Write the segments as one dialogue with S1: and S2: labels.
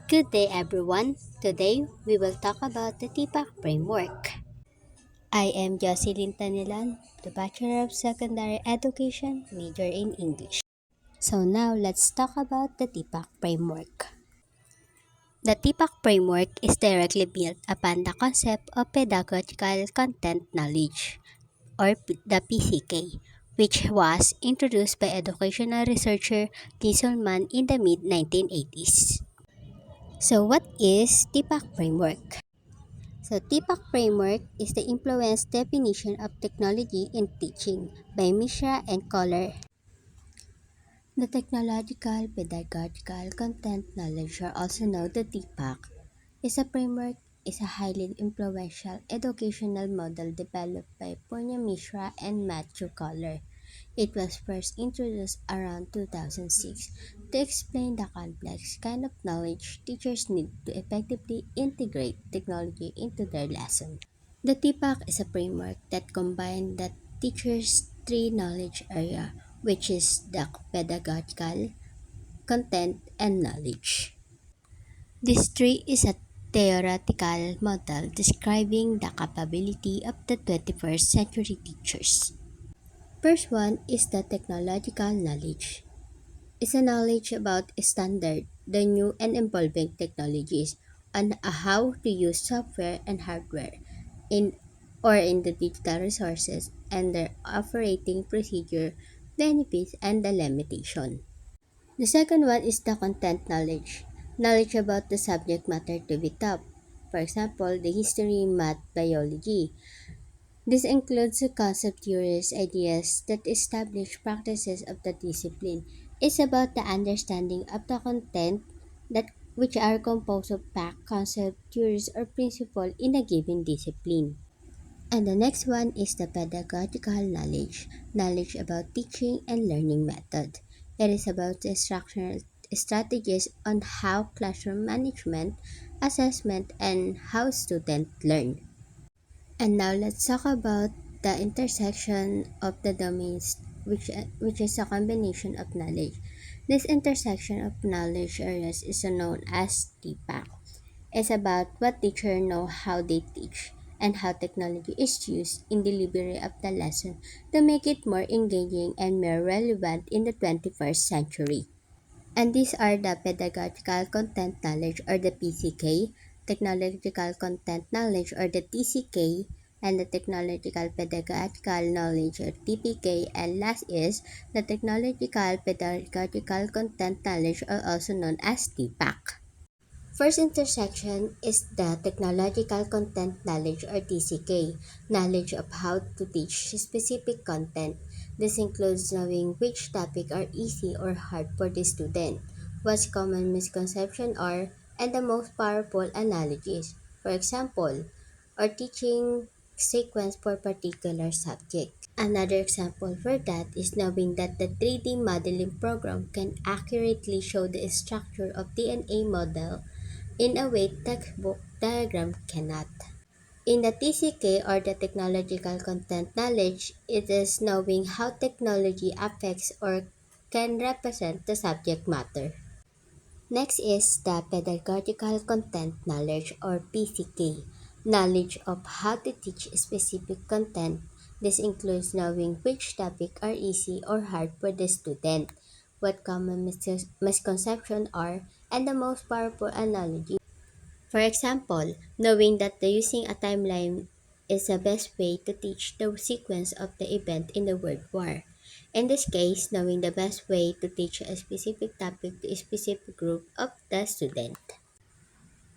S1: Good day, everyone. Today, we will talk about the TPACK framework. I am Jocelyn Tanilan, the Bachelor of Secondary Education, major in English. So now, let's talk about the TPACK framework. The TPACK framework is directly built upon the concept of pedagogical content knowledge, or the PCK, which was introduced by educational researcher Giselman in the mid-1980s. So, what is TPACK framework? So, TPACK framework is the influence definition of technology in teaching by Mishra and Kohler. The technological pedagogical content knowledge, or also known the TPACK, is a framework is a highly influential educational model developed by Purnia Mishra and Matthew Kohler. It was first introduced around 2006 to explain the complex kind of knowledge teachers need to effectively integrate technology into their lesson. The TPACK is a framework that combines the teacher's three knowledge area, which is the pedagogical, content, and knowledge. This tree is a theoretical model describing the capability of the 21st century teachers. First one is the technological knowledge. It's a knowledge about standard, the new and evolving technologies, and how to use software and hardware in in the digital resources and their operating procedure, benefits, and the limitation. The second one is the content knowledge. Knowledge about the subject matter to be taught. For example, the history, math, biology. This includes the concept theories, ideas that establish practices of the discipline. It's about the understanding of the content that which are composed of fact, concept, theories, or principle in a given discipline. And the next one is the pedagogical knowledge, knowledge about teaching and learning method. It is about the instructional strategies on how classroom management, assessment, and how students learn. And now let's talk about the intersection of the domains, which is a combination of knowledge. This intersection of knowledge areas is known as TPACK. It's about what teachers know how they teach and how technology is used in delivery of the lesson to make it more engaging and more relevant in the 21st century. And these are the pedagogical content knowledge, or the PCK, technological content knowledge, or the TCK, and the technological pedagogical knowledge, or TPK, and last is the technological pedagogical content knowledge, or also known as TPACK. First intersection is the technological content knowledge, or TCK, knowledge of how to teach specific content. This includes knowing which topics are easy or hard for the student, what common misconceptions are, and the most powerful analogies. For example, or teaching sequence for particular subject. Another example for that is knowing that the 3D modeling program can accurately show the structure of DNA model in a way textbook diagram cannot. In the TCK, or the technological content knowledge, it is knowing how technology affects or can represent the subject matter. Next is the pedagogical content knowledge, or PCK, knowledge of how to teach specific content. This includes knowing which topics are easy or hard for the student, what common misconceptions are, and the most powerful analogy. For example, knowing that the using a timeline is the best way to teach the sequence of the event in the World War. In this case, knowing the best way to teach a specific topic to a specific group of the student.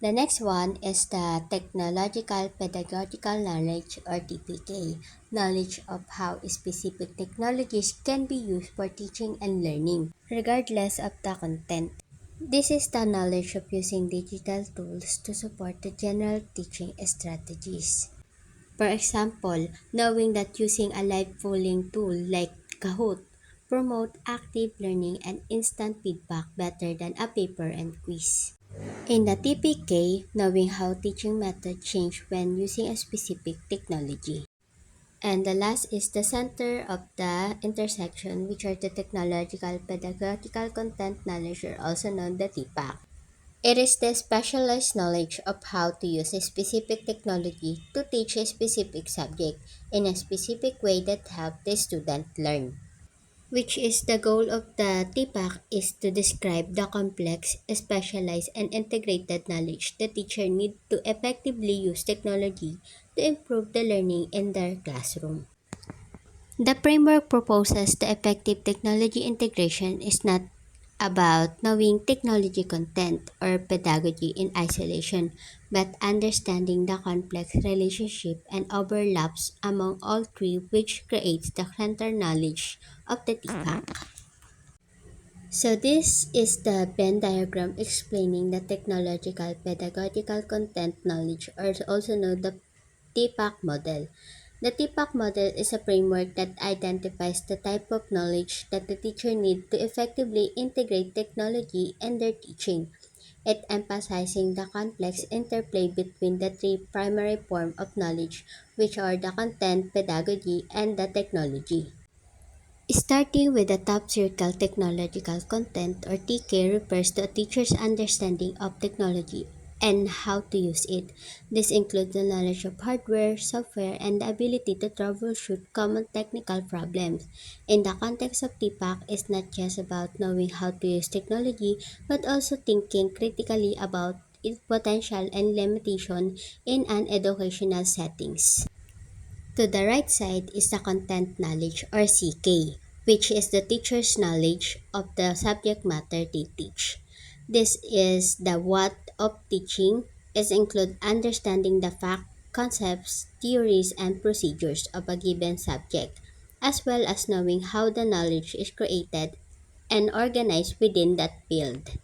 S1: The next one is the technological pedagogical knowledge, or TPK, knowledge of how specific technologies can be used for teaching and learning, regardless of the content. This is the knowledge of using digital tools to support the general teaching strategies. For example, knowing that using a live polling tool like Kahoot promote active learning and instant feedback better than a paper and quiz. In the TPK, knowing how teaching methods change when using a specific technology. And the last is the center of the intersection, which are the technological pedagogical content knowledge, or also known the TPACK. It is the specialized knowledge of how to use a specific technology to teach a specific subject in a specific way that helps the student learn. Which is the goal of the TPACK is to describe the complex, specialized, and integrated knowledge the teacher need to effectively use technology to improve the learning in their classroom. The framework proposes the effective technology integration is not about knowing technology content or pedagogy in isolation, but understanding the complex relationship and overlaps among all three which creates the center knowledge of the TPACK. So this is the Venn diagram explaining the technological pedagogical content knowledge or also known the TPACK model. The TPACK model is a framework that identifies the type of knowledge that the teacher needs to effectively integrate technology in their teaching. It emphasizing the complex interplay between the three primary forms of knowledge, which are the content, pedagogy, and the technology. Starting with the top circle, technological content or TK refers to a teacher's understanding of technology and how to use it. This includes the knowledge of hardware, software, and the ability to troubleshoot common technical problems. In the context of TPAC, it's not just about knowing how to use technology, but also thinking critically about its potential and limitation in an educational settings. To the right side is the content knowledge or CK, which is the teacher's knowledge of the subject matter they teach. This is the what of teaching is include understanding the fact, concepts, theories, and procedures of a given subject, as well as knowing how the knowledge is created and organized within that field.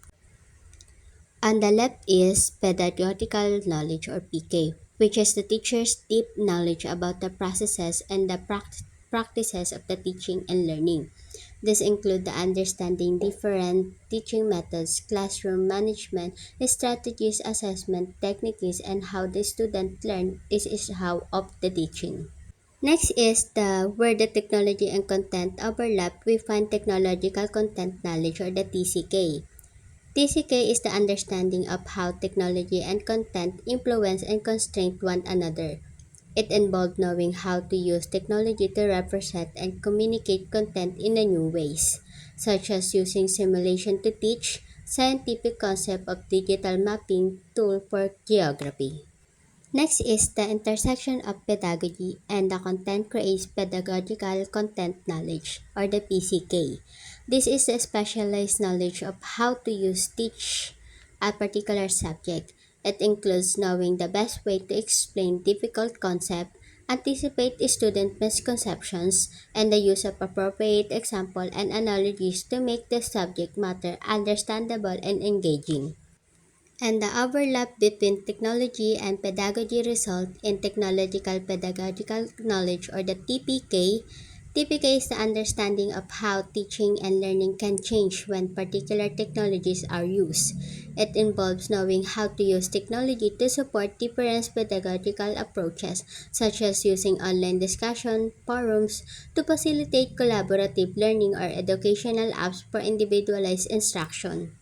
S1: On the left is pedagogical knowledge or PK, which is the teacher's deep knowledge about the processes and the practices of the teaching and learning. This include the understanding different teaching methods, classroom management, strategies, assessment techniques, and how the student learn. This is how of the teaching. Next is the where the technology and content overlap. We find technological content knowledge or the TCK. TCK is the understanding of how technology and content influence and constrain one another. It involves knowing how to use technology to represent and communicate content in a new ways, such as using simulation to teach, scientific concept of digital mapping tool for geography. Next is the intersection of pedagogy and the content creates pedagogical content knowledge or the PCK. This is a specialized knowledge of how to use teach a particular subject. It includes knowing the best way to explain difficult concepts, anticipate student misconceptions, and the use of appropriate example and analogies to make the subject matter understandable and engaging. And the overlap between technology and pedagogy result in technological pedagogical knowledge or the TPK. TPK is the understanding of how teaching and learning can change when particular technologies are used. It involves knowing how to use technology to support different pedagogical approaches, such as using online discussion forums to facilitate collaborative learning or educational apps for individualized instruction.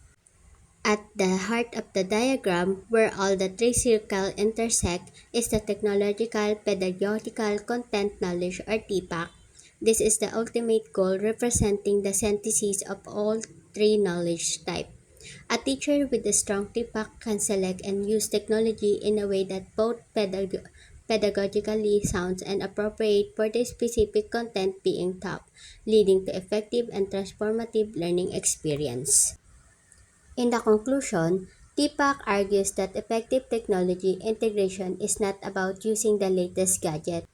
S1: At the heart of the diagram, where all the three circles intersect, is the technological pedagogical content knowledge or TPACK. This is the ultimate goal representing the synthesis of all three knowledge types. A teacher with a strong TPACK can select and use technology in a way that both pedagogically sounds and appropriate for the specific content being taught, leading to effective and transformative learning experience. In the conclusion, TPAC argues that effective technology integration is not about using the latest gadget.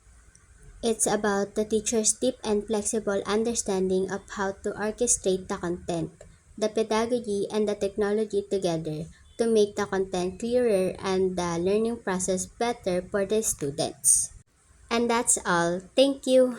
S1: It's about the teacher's deep and flexible understanding of how to orchestrate the content, the pedagogy, and the technology together to make the content clearer and the learning process better for the students. And that's all. Thank you.